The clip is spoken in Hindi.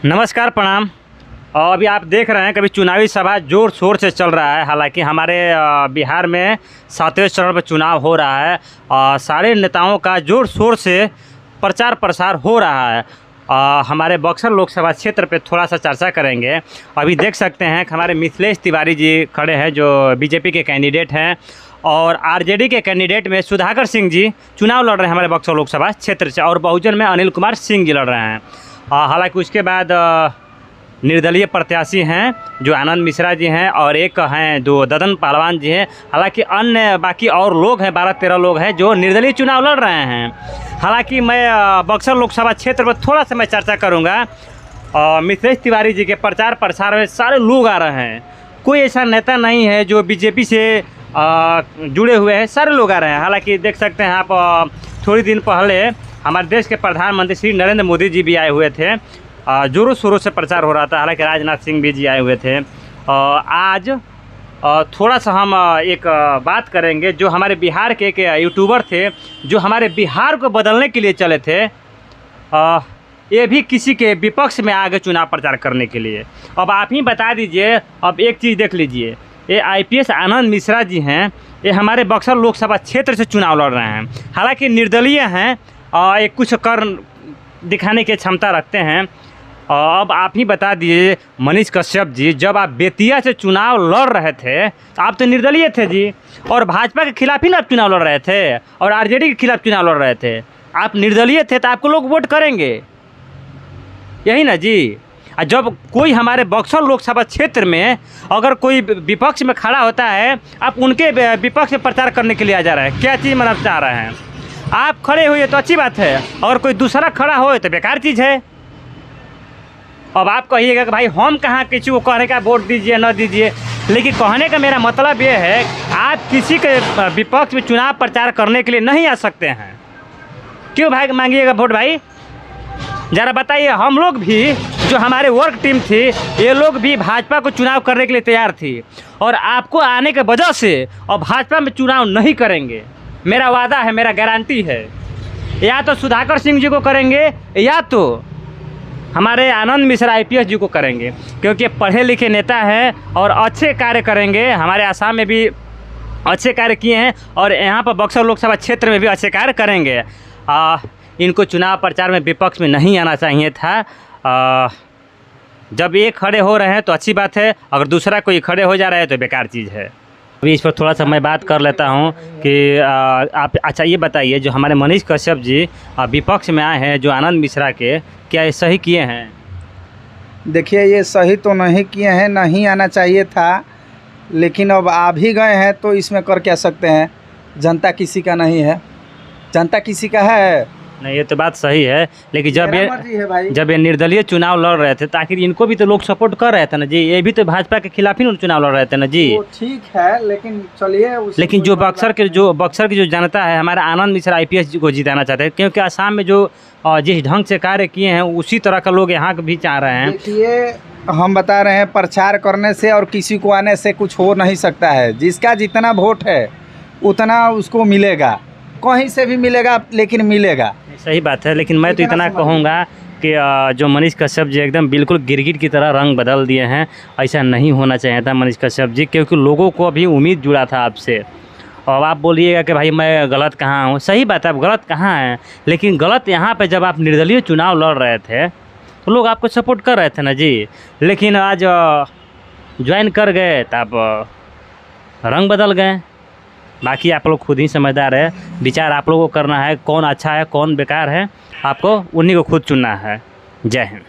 नमस्कार, प्रणाम। और अभी आप देख रहे हैं कभी चुनावी सभा ज़ोर शोर से चल रहा है। हालांकि हमारे बिहार में 7वें चरण पर चुनाव हो रहा है और सारे नेताओं का ज़ोर शोर से प्रचार प्रसार हो रहा है। हमारे बक्सर लोकसभा क्षेत्र पे थोड़ा सा चर्चा करेंगे। अभी देख सकते हैं कि हमारे मिथिलेश तिवारी जी खड़े हैं जो बीजेपी के कैंडिडेट हैं, और आरजेडी के कैंडिडेट में सुधाकर सिंह जी चुनाव लड़ रहे हैं हमारे बक्सर लोकसभा क्षेत्र से, और बहुजन में अनिल कुमार सिंह जी लड़ रहे हैं। हालांकि उसके बाद निर्दलीय प्रत्याशी हैं जो आनंद मिश्रा जी हैं, और एक हैं जो ददन पहलवान जी हैं। हालांकि अन्य बाकी और लोग हैं, 12-13 लोग हैं जो निर्दलीय चुनाव लड़ रहे हैं। हालांकि मैं बक्सर लोकसभा क्षेत्र पर थोड़ा सा मैं चर्चा करूंगा। मिथिलेश तिवारी जी के प्रचार प्रसार में सारे लोग आ रहे हैं। कोई ऐसा नेता नहीं है जो बीजेपी से जुड़े हुए हैं, सारे लोग आ रहे हैं। हालांकि देख सकते हैं आप, थोड़ी दिन पहले हमारे देश के प्रधानमंत्री श्री नरेंद्र मोदी जी भी आए हुए थे। जोरों शोरों से प्रचार हो रहा था। हालांकि राजनाथ सिंह भी जी आए हुए थे। आज थोड़ा सा हम एक बात करेंगे जो हमारे बिहार के एक यूट्यूबर थे जो हमारे बिहार को बदलने के लिए चले थे। ये भी किसी के विपक्ष में आगे चुनाव प्रचार करने के लिए। अब आप ही बता दीजिए। अब एक चीज़ देख लीजिए, ये IPS आनंद मिश्रा जी हैं, ये हमारे बक्सर लोकसभा क्षेत्र से चुनाव लड़ रहे हैं। हालांकि निर्दलीय हैं, एक कुछ कर दिखाने की क्षमता रखते हैं। अब आप ही बता दीजिए, मनीष कश्यप जी जब आप बेतिया से चुनाव लड़ रहे थे तो आप तो निर्दलीय थे जी, और भाजपा के खिलाफ ही ना आप चुनाव लड़ रहे थे, और आरजेडी के खिलाफ चुनाव लड़ रहे थे। आप निर्दलीय थे तो आपको लोग वोट करेंगे, यही ना जी। जब कोई हमारे बक्सर लोकसभा क्षेत्र में अगर कोई विपक्ष में खड़ा होता है, आप उनके विपक्ष में प्रचार करने के लिए आ जा रहे हैं। क्या चीज़ मतलब चाह रहे हैं? आप खड़े हुए तो अच्छी बात है, और कोई दूसरा खड़ा हो तो बेकार चीज़ है। अब आप कहिएगा कि भाई हम कहाँ किसी को कहने का वोट दीजिए न दीजिए, लेकिन कहने का मेरा मतलब ये है आप किसी के विपक्ष में चुनाव प्रचार करने के लिए नहीं आ सकते हैं। क्यों भाई मांगिएगा वोट? भाई ज़रा बताइए। हम लोग भी, जो हमारे वर्क टीम थी, ये लोग भी भाजपा को चुनाव करने के लिए तैयार थी, और आपको आने के वजह से अब भाजपा में चुनाव नहीं करेंगे। मेरा वादा है, मेरा गारंटी है। या तो सुधाकर सिंह जी को करेंगे, या तो हमारे आनंद मिश्रा IPS जी को करेंगे, क्योंकि पढ़े लिखे नेता हैं और अच्छे कार्य करेंगे। हमारे आसाम में भी अच्छे कार्य किए हैं, और यहाँ पर बक्सर लोकसभा क्षेत्र में भी अच्छे कार्य करेंगे। इनको चुनाव प्रचार में विपक्ष में नहीं आना चाहिए था। जब ये खड़े हो रहे हैं तो अच्छी बात है, अगर दूसरा कोई खड़े हो जा रहा है तो बेकार चीज़ है। अभी इस पर थोड़ा सा मैं बात कर लेता हूँ कि आप अच्छा ये बताइए, जो हमारे मनीष कश्यप जी विपक्ष में आए हैं जो आनंद मिश्रा के, क्या ये सही किए हैं? देखिए, ये सही तो नहीं किए हैं, नहीं आना चाहिए था, लेकिन अब आ भी गए हैं तो इसमें कर क्या सकते हैं। जनता किसी का नहीं है, जनता किसी का है। नहीं, ये तो बात सही है, लेकिन जब ये निर्दलीय चुनाव लड़ रहे थे तो आखिर इनको भी तो लोग सपोर्ट कर रहे थे ना जी। ये भी तो भाजपा के खिलाफ ही चुनाव लड़ रहे थे ना जी। ठीक है, लेकिन चलिए, लेकिन जो बक्सर की जो जनता है, हमारा आनंद मिश्रा IPS जी को जिताना चाहते हैं, क्योंकि आसाम में जो जिस ढंग से कार्य किए हैं उसी तरह का लोग यहाँ भी चाह रहे हैं। देखिए, हम बता रहे हैं, प्रचार करने से और किसी को आने से कुछ हो नहीं सकता है। जिसका जितना वोट है उतना उसको मिलेगा, कहीं से भी मिलेगा, लेकिन मिलेगा। सही बात है, लेकिन मैं तो इतना कहूँगा कि जो मनीष कश्यप जी एकदम बिल्कुल गिरगिट की तरह रंग बदल दिए हैं। ऐसा नहीं होना चाहिए था मनीष कश्यप जी, क्योंकि लोगों को अभी उम्मीद जुड़ा था आपसे। और आप बोलिएगा कि भाई मैं गलत कहाँ हूँ। सही बात है, आप गलत कहाँ हैं, लेकिन गलत यहाँ पे जब आप निर्दलीय चुनाव लड़ रहे थे तो लोग आपको सपोर्ट कर रहे थे ना जी। लेकिन आज ज्वाइन कर गए तो आप रंग बदल गए। बाकी आप लोग खुद ही समझदार है, विचार आप लोगों को करना है, कौन अच्छा है कौन बेकार है, आपको उन्हीं को खुद चुनना है। जय हिंद।